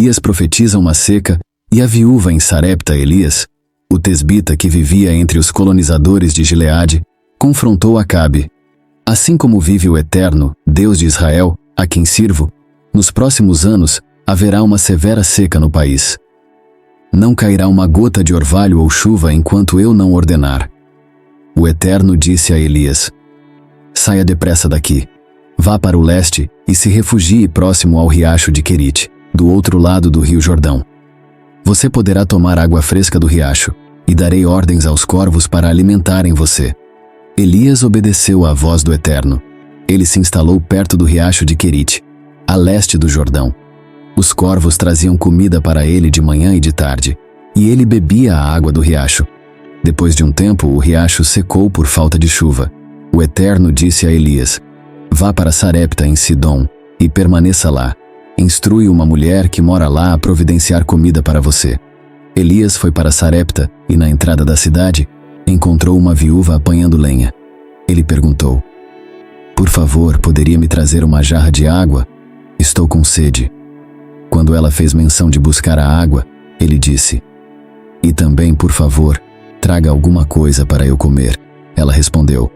Elias profetiza uma seca, e a viúva em Sarepta, Elias, o tesbita que vivia entre os colonizadores de Gileade, confrontou Acabe. Assim como vive o Eterno, Deus de Israel, a quem sirvo, nos próximos anos haverá uma severa seca no país. Não cairá uma gota de orvalho ou chuva enquanto eu não ordenar. O Eterno disse a Elias: saia depressa daqui. Vá para o leste e se refugie próximo ao riacho de Querite, do outro lado do rio Jordão. Você poderá tomar água fresca do riacho, e darei ordens aos corvos para alimentarem você. Elias obedeceu à voz do Eterno. Ele se instalou perto do riacho de Querite, a leste do Jordão. Os corvos traziam comida para ele de manhã e de tarde, e ele bebia a água do riacho. Depois de um tempo, o riacho secou por falta de chuva. O Eterno disse a Elias: vá para Sarepta em Sidom, e permaneça lá. Instrui uma mulher que mora lá a providenciar comida para você. Elias foi para Sarepta e, na entrada da cidade, encontrou uma viúva apanhando lenha. Ele perguntou: por favor, poderia me trazer uma jarra de água? Estou com sede. Quando ela fez menção de buscar a água, ele disse: e também, por favor, traga alguma coisa para eu comer. Ela respondeu: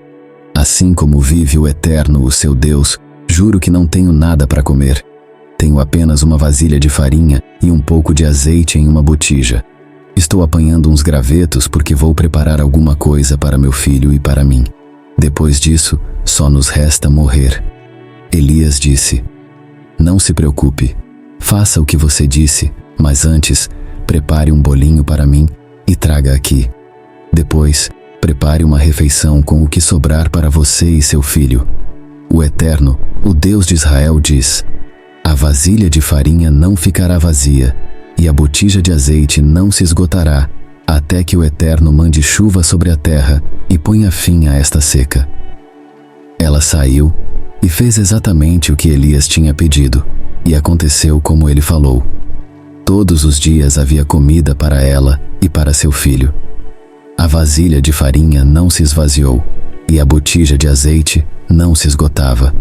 assim como vive o Eterno, o seu Deus, juro que não tenho nada para comer. Tenho apenas uma vasilha de farinha e um pouco de azeite em uma botija. Estou apanhando uns gravetos porque vou preparar alguma coisa para meu filho e para mim. Depois disso, só nos resta morrer. Elias disse: não se preocupe. Faça o que você disse, mas antes, prepare um bolinho para mim e traga aqui. Depois, prepare uma refeição com o que sobrar para você e seu filho. O Eterno, o Deus de Israel, diz: a vasilha de farinha não ficará vazia, e a botija de azeite não se esgotará, até que o Eterno mande chuva sobre a terra e ponha fim a esta seca. Ela saiu e fez exatamente o que Elias tinha pedido, e aconteceu como ele falou. Todos os dias havia comida para ela e para seu filho. A vasilha de farinha não se esvaziou, e a botija de azeite não se esgotava.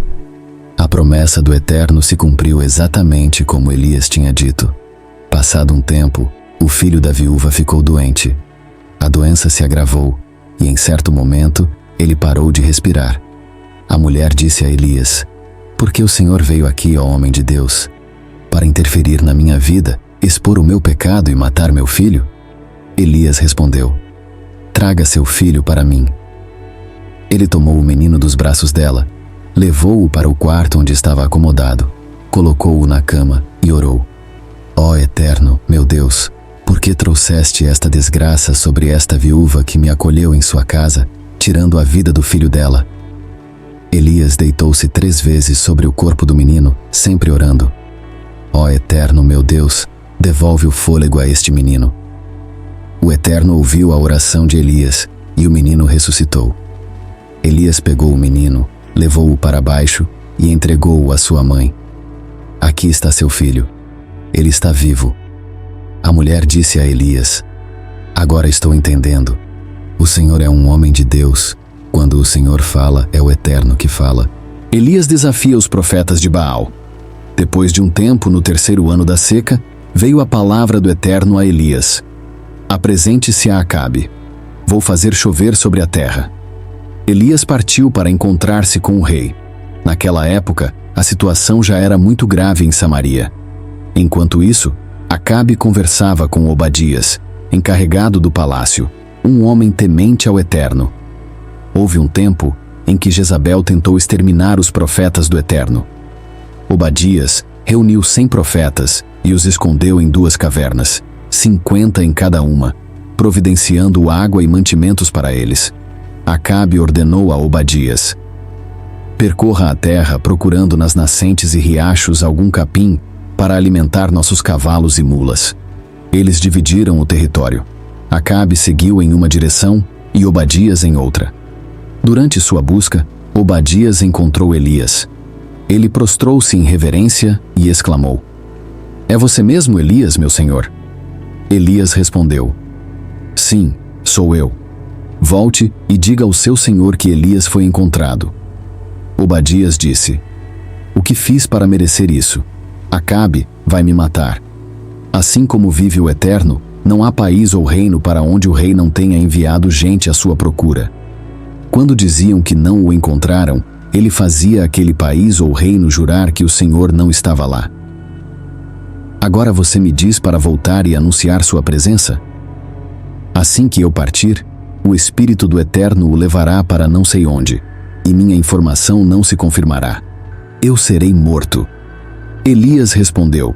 A promessa do Eterno se cumpriu exatamente como Elias tinha dito. Passado um tempo, o filho da viúva ficou doente. A doença se agravou, e em certo momento, ele parou de respirar. A mulher disse a Elias: por que o Senhor veio aqui, ó homem de Deus? Para interferir na minha vida, expor o meu pecado e matar meu filho? Elias respondeu: traga seu filho para mim. Ele tomou o menino dos braços dela, levou-o para o quarto onde estava acomodado, colocou-o na cama e orou: ó Eterno, meu Deus, por que trouxeste esta desgraça sobre esta viúva que me acolheu em sua casa, tirando a vida do filho dela? Elias deitou-se 3 vezes sobre o corpo do menino, sempre orando: ó Eterno, meu Deus, devolve o fôlego a este menino. O Eterno ouviu a oração de Elias, e o menino ressuscitou. Elias pegou o menino, levou-o para baixo e entregou-o à sua mãe. Aqui está seu filho. Ele está vivo. A mulher disse a Elias: agora estou entendendo. O Senhor é um homem de Deus. Quando o Senhor fala, é o Eterno que fala. Elias desafia os profetas de Baal. Depois de um tempo, no 3º ano da seca, veio a palavra do Eterno a Elias: apresente-se a Acabe. Vou fazer chover sobre a terra. Elias partiu para encontrar-se com o rei. Naquela época, a situação já era muito grave em Samaria. Enquanto isso, Acabe conversava com Obadias, encarregado do palácio, um homem temente ao Eterno. Houve um tempo em que Jezabel tentou exterminar os profetas do Eterno. Obadias reuniu 100 profetas e os escondeu em 2 cavernas, 50 em cada uma, providenciando água e mantimentos para eles. Acabe ordenou a Obadias: percorra a terra procurando nas nascentes e riachos algum capim para alimentar nossos cavalos e mulas. Eles dividiram o território. Acabe seguiu em uma direção e Obadias em outra. Durante sua busca, Obadias encontrou Elias. Ele prostrou-se em reverência e exclamou: é você mesmo, Elias, meu senhor? Elias respondeu: sim, sou eu. Volte e diga ao seu senhor que Elias foi encontrado. Obadias disse: o que fiz para merecer isso? Acabe vai me matar. Assim como vive o Eterno, não há país ou reino para onde o rei não tenha enviado gente à sua procura. Quando diziam que não o encontraram, ele fazia aquele país ou reino jurar que o Senhor não estava lá. Agora você me diz para voltar e anunciar sua presença? Assim que eu partir, o Espírito do Eterno o levará para não sei onde, e minha informação não se confirmará. Eu serei morto. Elias respondeu: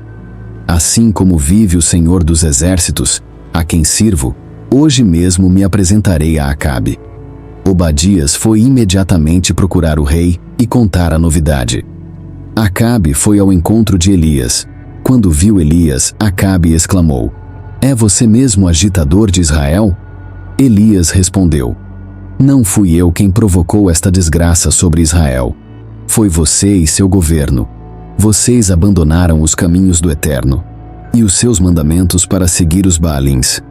Assim como vive o Senhor dos Exércitos, a quem sirvo, hoje mesmo me apresentarei a Acabe. Obadias foi imediatamente procurar o rei e contar a novidade. Acabe foi ao encontro de Elias. Quando viu Elias, Acabe exclamou: É você mesmo o agitador de Israel? Elias respondeu: Não fui eu quem provocou esta desgraça sobre Israel. Foi você e seu governo. Vocês abandonaram os caminhos do Eterno e os seus mandamentos para seguir os Baalins.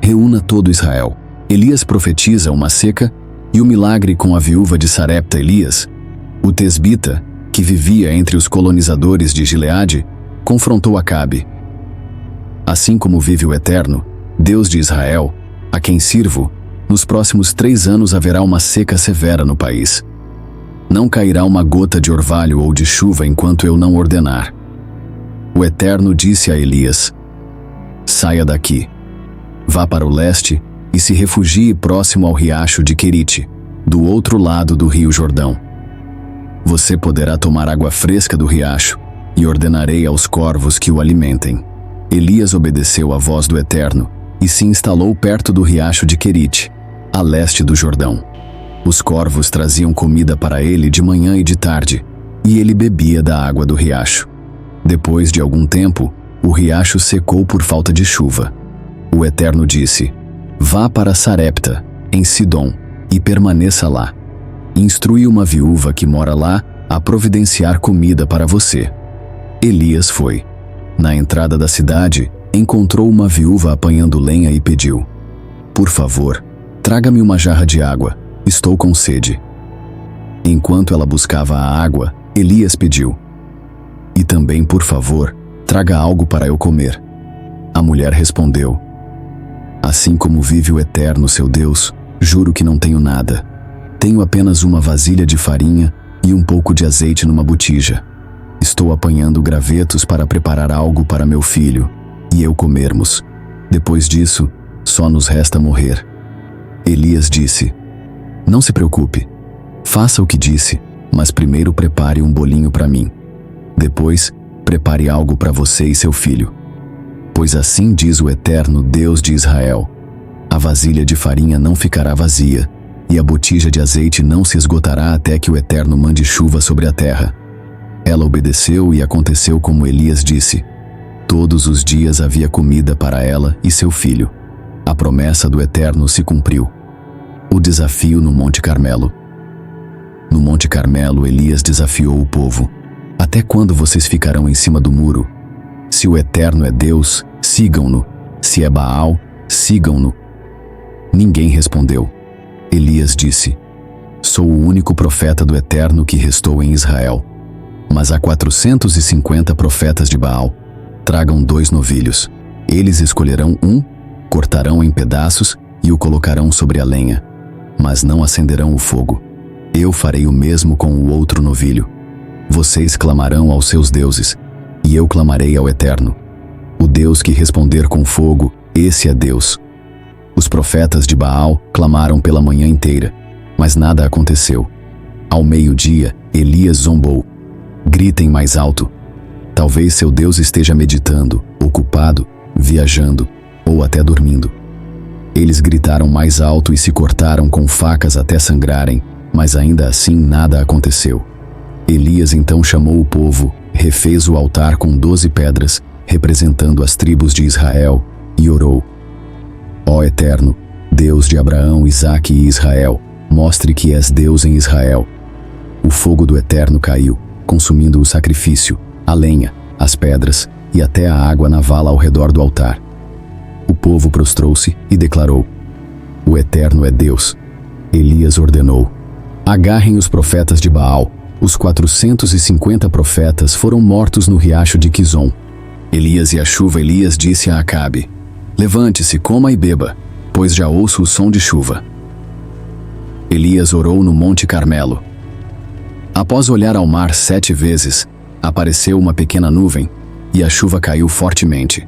Reúna todo Israel. Elias profetiza uma seca e o milagre com a viúva de Sarepta. Elias, o tesbita, que vivia entre os colonizadores de Gileade, confrontou Acabe. Assim como vive o Eterno, Deus de Israel, a quem sirvo, nos próximos 3 anos haverá uma seca severa no país. Não cairá uma gota de orvalho ou de chuva enquanto eu não ordenar. O Eterno disse a Elias: Saia daqui. Vá para o leste e se refugie próximo ao riacho de Querite, do outro lado do rio Jordão. Você poderá tomar água fresca do riacho, e ordenarei aos corvos que o alimentem. Elias obedeceu à voz do Eterno e se instalou perto do riacho de Querite, a leste do Jordão. Os corvos traziam comida para ele de manhã e de tarde, e ele bebia da água do riacho. Depois de algum tempo, o riacho secou por falta de chuva. O Eterno disse: Vá para Sarepta, em Sidom, e permaneça lá. Instrui uma viúva que mora lá a providenciar comida para você. Elias foi. Na entrada da cidade, encontrou uma viúva apanhando lenha e pediu: Por favor, traga-me uma jarra de água, estou com sede. Enquanto ela buscava a água, Elias pediu: E também, por favor, traga algo para eu comer. A mulher respondeu: Assim como vive o Eterno seu Deus, juro que não tenho nada. Tenho apenas uma vasilha de farinha e um pouco de azeite numa botija. Estou apanhando gravetos para preparar algo para meu filho e eu comermos. Depois disso, só nos resta morrer. Elias disse: Não se preocupe. Faça o que disse, mas primeiro prepare um bolinho para mim. Depois, prepare algo para você e seu filho. Pois assim diz o Eterno Deus de Israel: A vasilha de farinha não ficará vazia, e a botija de azeite não se esgotará até que o Eterno mande chuva sobre a terra. Ela obedeceu e aconteceu como Elias disse. Todos os dias havia comida para ela e seu filho. A promessa do Eterno se cumpriu. O desafio no Monte Carmelo. No Monte Carmelo, Elias desafiou o povo: Até quando vocês ficarão em cima do muro? Se o Eterno é Deus, sigam-no. Se é Baal, sigam-no. Ninguém respondeu. Elias disse: Sou o único profeta do Eterno que restou em Israel. Mas há 450 profetas de Baal. Tragam 2 novilhos. Eles escolherão um, cortarão em pedaços e o colocarão sobre a lenha. Mas não acenderão o fogo. Eu farei o mesmo com o outro novilho. Vocês clamarão aos seus deuses, e eu clamarei ao Eterno. O Deus que responder com fogo, esse é Deus. Os profetas de Baal clamaram pela manhã inteira, mas nada aconteceu. Ao meio-dia, Elias zombou: Gritem mais alto. Talvez seu Deus esteja meditando, ocupado, viajando ou até dormindo. Eles gritaram mais alto e se cortaram com facas até sangrarem, mas ainda assim nada aconteceu. Elias então chamou o povo, refez o altar com 12 pedras, representando as tribos de Israel, e orou: Ó Eterno, Deus de Abraão, Isaque e Israel, mostre que és Deus em Israel. O fogo do Eterno caiu, consumindo o sacrifício, a lenha, as pedras e até a água na vala ao redor do altar. O povo prostrou-se e declarou: O Eterno é Deus. Elias ordenou: Agarrem os profetas de Baal. Os 450 profetas foram mortos no riacho de Quizon. Elias e a chuva. Elias disse a Acabe: levante-se, coma e beba, pois já ouço o som de chuva. Elias orou no Monte Carmelo. Após olhar ao mar 7 vezes, apareceu uma pequena nuvem, e a chuva caiu fortemente.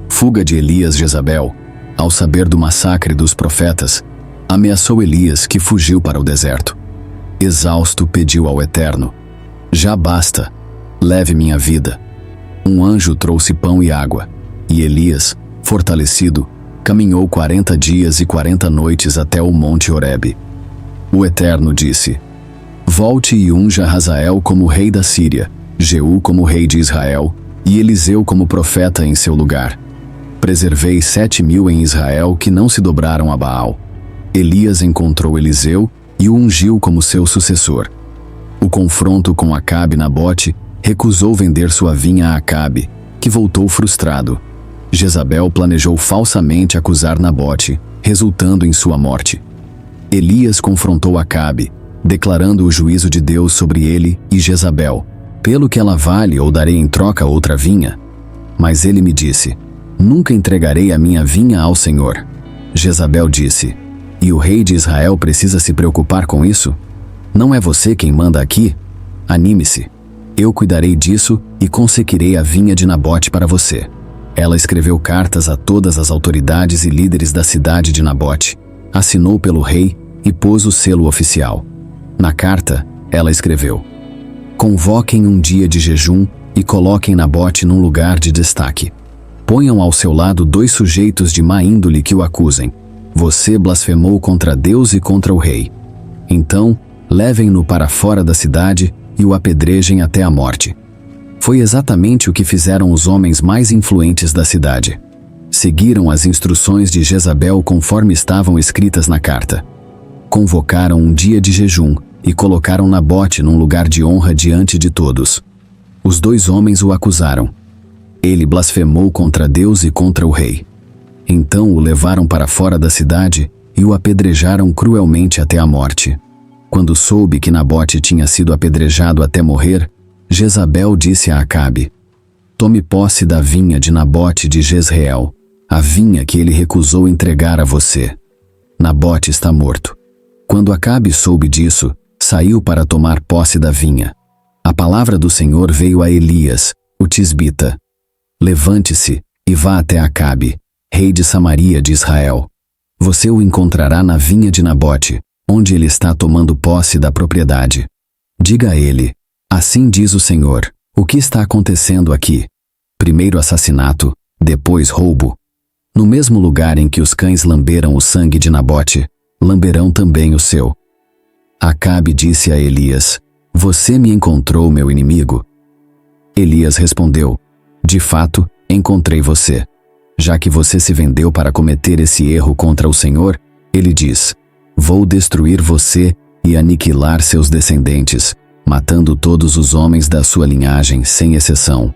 Fuga de Elias. Jezabel, ao saber do massacre dos profetas, ameaçou Elias, que fugiu para o deserto. Exausto, pediu ao Eterno: já basta, leve minha vida. Um anjo trouxe pão e água, e Elias, fortalecido, caminhou 40 dias e 40 noites até o monte Horebe. O Eterno disse: volte e unja Hazael como rei da Síria, Jeú como rei de Israel, e Eliseu como profeta em seu lugar. Preservei 7.000 em Israel que não se dobraram a Baal. Elias encontrou Eliseu e o ungiu como seu sucessor. O confronto com Acabe. Nabote recusou vender sua vinha a Acabe, que voltou frustrado. Jezabel planejou falsamente acusar Nabote, resultando em sua morte. Elias confrontou Acabe, declarando o juízo de Deus sobre ele e Jezabel: pelo que ela vale, ou darei em troca outra vinha? Mas ele me disse: nunca entregarei a minha vinha ao Senhor. Jezabel disse: e o rei de Israel precisa se preocupar com isso? Não é você quem manda aqui? Anime-se. Eu cuidarei disso e conseguirei a vinha de Nabote para você. Ela escreveu cartas a todas as autoridades e líderes da cidade de Nabote, assinou pelo rei e pôs o selo oficial. Na carta, ela escreveu: convoquem um dia de jejum e coloquem Nabote num lugar de destaque. Ponham ao seu lado 2 sujeitos de má índole que o acusem. Você blasfemou contra Deus e contra o rei. Então, levem-no para fora da cidade e o apedrejem até a morte. Foi exatamente o que fizeram os homens mais influentes da cidade. Seguiram as instruções de Jezabel conforme estavam escritas na carta. Convocaram um dia de jejum e colocaram Nabote num lugar de honra diante de todos. Os 2 homens o acusaram. Ele blasfemou contra Deus e contra o rei. Então o levaram para fora da cidade e o apedrejaram cruelmente até a morte. Quando soube que Nabote tinha sido apedrejado até morrer, Jezabel disse a Acabe: tome posse da vinha de Nabote de Jezreel, a vinha que ele recusou entregar a você. Nabote está morto. Quando Acabe soube disso, saiu para tomar posse da vinha. A palavra do Senhor veio a Elias, o tisbita: levante-se e vá até Acabe, rei de Samaria de Israel. Você o encontrará na vinha de Nabote, onde ele está tomando posse da propriedade. Diga a ele: assim diz o Senhor, o que está acontecendo aqui? Primeiro assassinato, depois roubo. No mesmo lugar em que os cães lamberam o sangue de Nabote, lamberão também o seu. Acabe disse a Elias: você me encontrou, meu inimigo? Elias respondeu: de fato, encontrei você. Já que você se vendeu para cometer esse erro contra o Senhor, ele diz: vou destruir você e aniquilar seus descendentes, matando todos os homens da sua linhagem, sem exceção.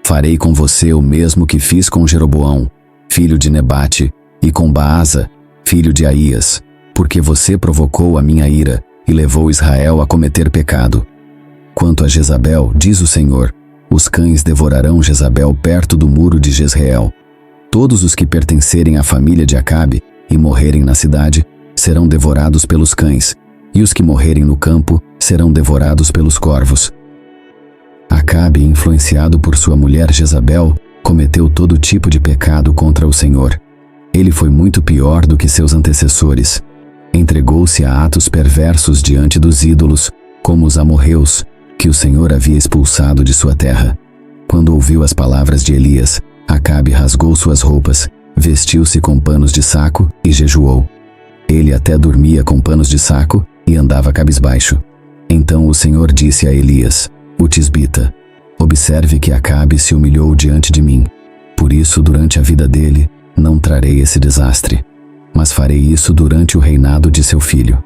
Farei com você o mesmo que fiz com Jeroboão, filho de Nebate, e com Baasa, filho de Aías, porque você provocou a minha ira e levou Israel a cometer pecado. Quanto a Jezabel, diz o Senhor, os cães devorarão Jezabel perto do muro de Jezreel. Todos os que pertencerem à família de Acabe e morrerem na cidade serão devorados pelos cães, e os que morrerem no campo serão devorados pelos corvos. Acabe, influenciado por sua mulher Jezabel, cometeu todo tipo de pecado contra o Senhor. Ele foi muito pior do que seus antecessores. Entregou-se a atos perversos diante dos ídolos, como os amorreus, que o Senhor havia expulsado de sua terra. Quando ouviu as palavras de Elias, Acabe rasgou suas roupas, vestiu-se com panos de saco e jejuou. Ele até dormia com panos de saco e andava cabisbaixo. Então o Senhor disse a Elias, o tisbita: observe que Acabe se humilhou diante de mim. Por isso, durante a vida dele, não trarei esse desastre, mas farei isso durante o reinado de seu filho.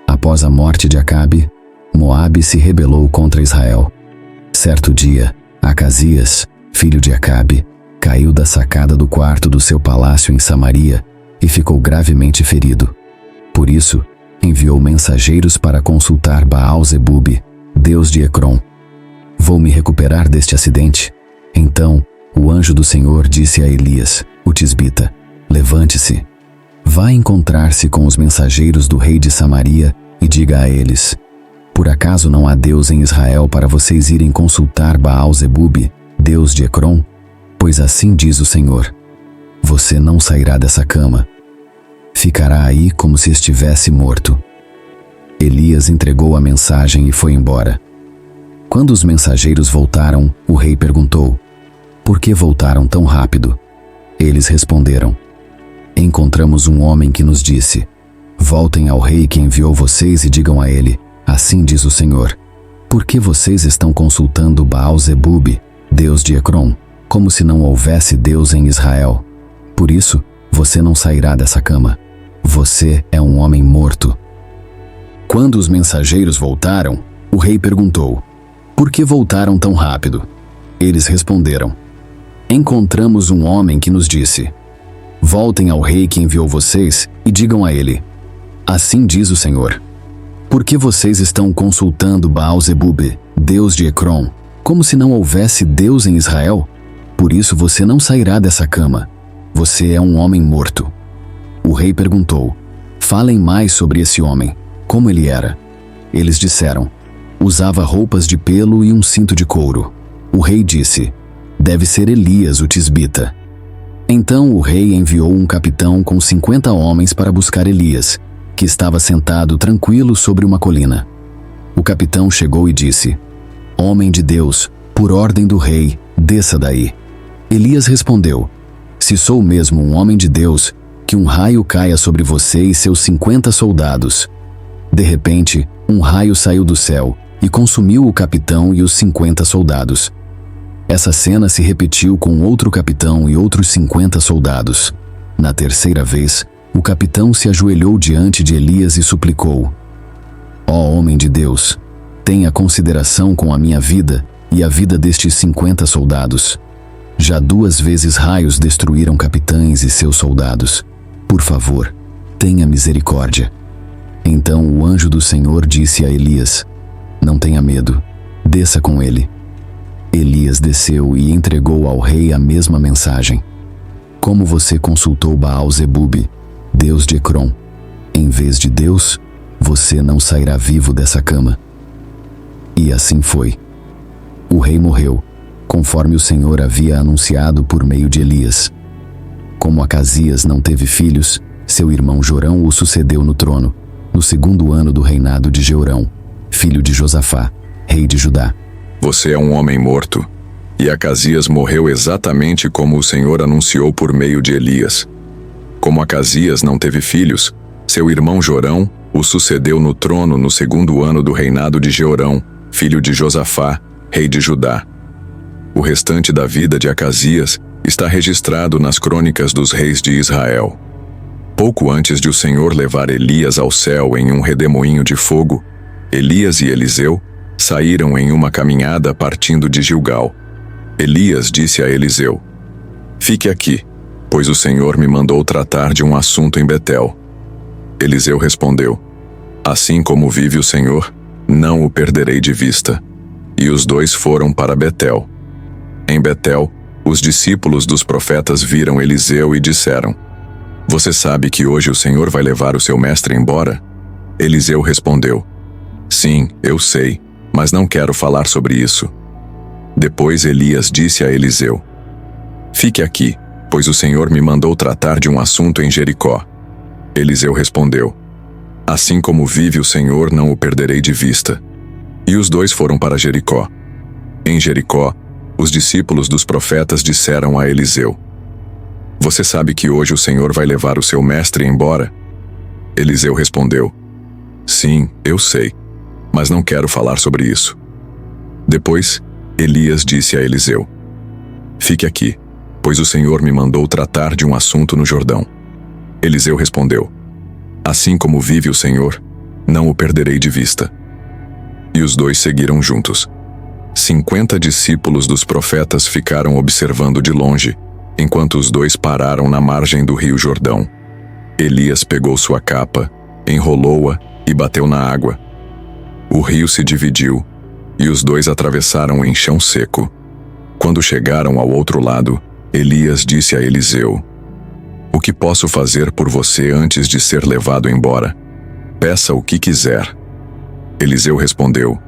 Após a morte de Acabe, Moabe se rebelou contra Israel. Certo dia, Acasias, filho de Acabe, caiu da sacada do quarto do seu palácio em Samaria e ficou gravemente ferido. Por isso, enviou mensageiros para consultar Baal-Zebub, deus de Ecrom. Vou me recuperar deste acidente? Então, o anjo do Senhor disse a Elias, o tisbita: levante-se, vá encontrar-se com os mensageiros do rei de Samaria e diga a eles: por acaso não há Deus em Israel para vocês irem consultar Baal-Zebub, Deus de Ecrom? Pois assim diz o Senhor: você não sairá dessa cama. Ficará aí como se estivesse morto. Elias entregou a mensagem e foi embora. Quando os mensageiros voltaram, o rei perguntou: por que voltaram tão rápido? Eles responderam: encontramos um homem que nos disse: voltem ao rei que enviou vocês e digam a ele: assim diz o Senhor, por que vocês estão consultando Baal-Zebub, Deus de Ecrom, como se não houvesse Deus em Israel? Por isso, você não sairá dessa cama. Você é um homem morto. Quando os mensageiros voltaram, o rei perguntou: por que voltaram tão rápido? Eles responderam: encontramos um homem que nos disse: voltem ao rei que enviou vocês e digam a ele: assim diz o Senhor, por que vocês estão consultando Baal-Zebub, Deus de Ecrom, como se não houvesse Deus em Israel? Por isso você não sairá dessa cama. Você é um homem morto. O rei perguntou: falem mais sobre esse homem, como ele era. Eles disseram: usava roupas de pelo e um cinto de couro. O rei disse: deve ser Elias, o tisbita. Então o rei enviou um capitão com 50 homens para buscar Elias, que estava sentado tranquilo sobre uma colina. O capitão chegou e disse: homem de Deus, por ordem do rei, desça daí. Elias respondeu: se sou mesmo um homem de Deus, que um raio caia sobre você e seus 50 soldados. De repente, um raio saiu do céu e consumiu o capitão e os 50 soldados. Essa cena se repetiu com outro capitão e outros 50 soldados. Na terceira vez, o capitão se ajoelhou diante de Elias e suplicou: ó homem de Deus, tenha consideração com a minha vida e a vida destes 50 soldados. Já 2 vezes raios destruíram capitães e seus soldados. Por favor, tenha misericórdia. Então o anjo do Senhor disse a Elias: não tenha medo, desça com ele. Elias desceu e entregou ao rei a mesma mensagem: como você consultou Baal-Zebub, Deus de Ecrom, em vez de Deus, você não sairá vivo dessa cama. E assim foi. O rei morreu, conforme o Senhor havia anunciado por meio de Elias. Como Acasias não teve filhos, seu irmão Jorão o sucedeu no trono, no 2º ano do reinado de Jeorão, filho de Josafá, rei de Judá. Você é um homem morto, e Acasias morreu exatamente como o Senhor anunciou por meio de Elias. Como Acasias não teve filhos, seu irmão Jorão o sucedeu no trono no 2º ano do reinado de Jeorão, filho de Josafá, rei de Judá. O restante da vida de Acasias está registrado nas crônicas dos reis de Israel. Pouco antes de o Senhor levar Elias ao céu em um redemoinho de fogo, Elias e Eliseu saíram em uma caminhada partindo de Gilgal. Elias disse a Eliseu: fique aqui, pois o Senhor me mandou tratar de um assunto em Betel. Eliseu respondeu: assim como vive o Senhor, não o perderei de vista. E os 2 foram para Betel. Em Betel, os discípulos dos profetas viram Eliseu e disseram: você sabe que hoje o Senhor vai levar o seu mestre embora? Eliseu respondeu: sim, eu sei, mas não quero falar sobre isso. Depois Elias disse a Eliseu: fique aqui, pois o Senhor me mandou tratar de um assunto em Jericó. Eliseu respondeu: assim como vive o Senhor, não o perderei de vista. E os 2 foram para Jericó. Em Jericó, os discípulos dos profetas disseram a Eliseu: você sabe que hoje o Senhor vai levar o seu mestre embora? Eliseu respondeu: sim, eu sei, mas não quero falar sobre isso. Depois, Elias disse a Eliseu: fique aqui, pois o Senhor me mandou tratar de um assunto no Jordão. Eliseu respondeu: assim como vive o Senhor, não o perderei de vista. E os 2 seguiram juntos. 50 discípulos dos profetas ficaram observando de longe, enquanto os 2 pararam na margem do rio Jordão. Elias pegou sua capa, enrolou-a e bateu na água. O rio se dividiu, e os 2 atravessaram em chão seco. Quando chegaram ao outro lado, Elias disse a Eliseu: "O que posso fazer por você antes de ser levado embora? Peça o que quiser." Eliseu respondeu: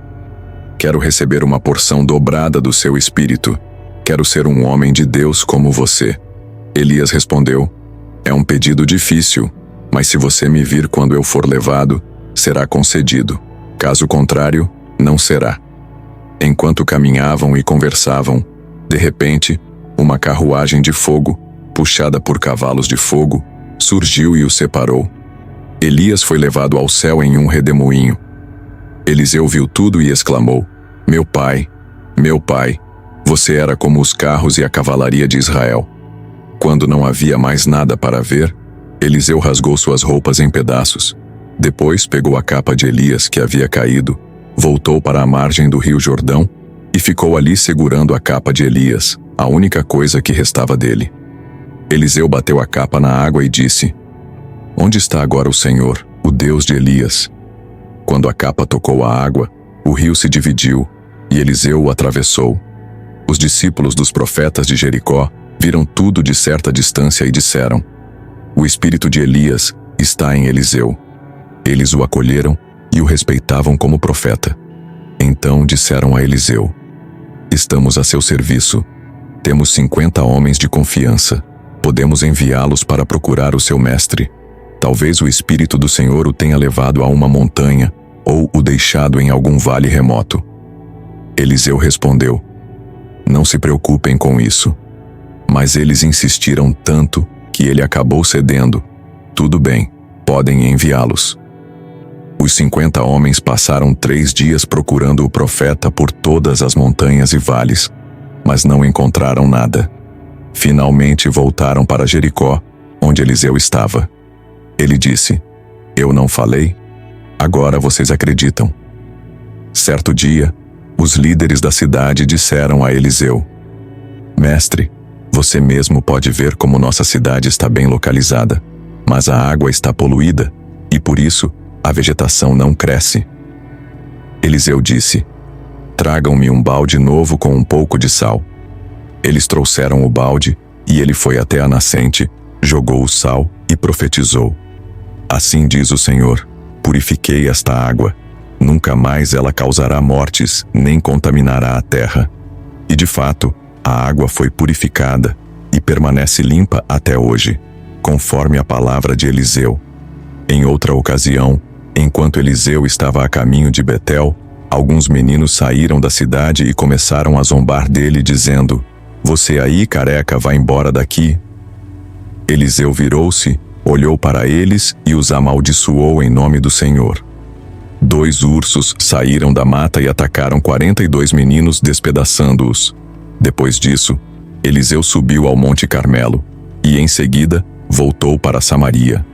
"Quero receber uma porção dobrada do seu espírito. Quero ser um homem de Deus como você." Elias respondeu: "É um pedido difícil, mas se você me vir quando eu for levado, será concedido. Caso contrário, não será." Enquanto caminhavam e conversavam, de repente, uma carruagem de fogo, puxada por cavalos de fogo, surgiu e os separou. Elias foi levado ao céu em um redemoinho. Eliseu viu tudo e exclamou: meu pai, você era como os carros e a cavalaria de Israel." Quando não havia mais nada para ver, Eliseu rasgou suas roupas em pedaços. Depois pegou a capa de Elias que havia caído, voltou para a margem do rio Jordão e ficou ali segurando a capa de Elias, a única coisa que restava dele. Eliseu bateu a capa na água e disse: "Onde está agora o Senhor, o Deus de Elias?" Quando a capa tocou a água, o rio se dividiu e Eliseu o atravessou. Os discípulos dos profetas de Jericó viram tudo de certa distância e disseram: "O espírito de Elias está em Eliseu." Eles o acolheram e o respeitavam como profeta. Então disseram a Eliseu: "Estamos a seu serviço. Temos 50 homens de confiança. Podemos enviá-los para procurar o seu mestre. Talvez o Espírito do Senhor o tenha levado a uma montanha ou o deixado em algum vale remoto." Eliseu respondeu: "Não se preocupem com isso." Mas eles insistiram tanto que ele acabou cedendo. "Tudo bem, podem enviá-los." Os 50 homens passaram 3 dias procurando o profeta por todas as montanhas e vales, mas não encontraram nada. Finalmente voltaram para Jericó, onde Eliseu estava. Ele disse: "Eu não falei? Agora vocês acreditam." Certo dia, os líderes da cidade disseram a Eliseu: "Mestre, você mesmo pode ver como nossa cidade está bem localizada, mas a água está poluída e por isso a vegetação não cresce." Eliseu disse: "Tragam-me um balde novo com um pouco de sal." Eles trouxeram o balde e ele foi até a nascente, jogou o sal e profetizou: "Assim diz o Senhor: purifiquei esta água. Nunca mais ela causará mortes, nem contaminará a terra." E de fato, a água foi purificada e permanece limpa até hoje, conforme a palavra de Eliseu. Em outra ocasião, enquanto Eliseu estava a caminho de Betel, alguns meninos saíram da cidade e começaram a zombar dele, dizendo: "Você aí, careca, vai embora daqui." Eliseu virou-se, olhou para eles e os amaldiçoou em nome do Senhor. 2 ursos saíram da mata e atacaram 42 meninos, despedaçando-os. Depois disso, Eliseu subiu ao Monte Carmelo e, em seguida, voltou para Samaria.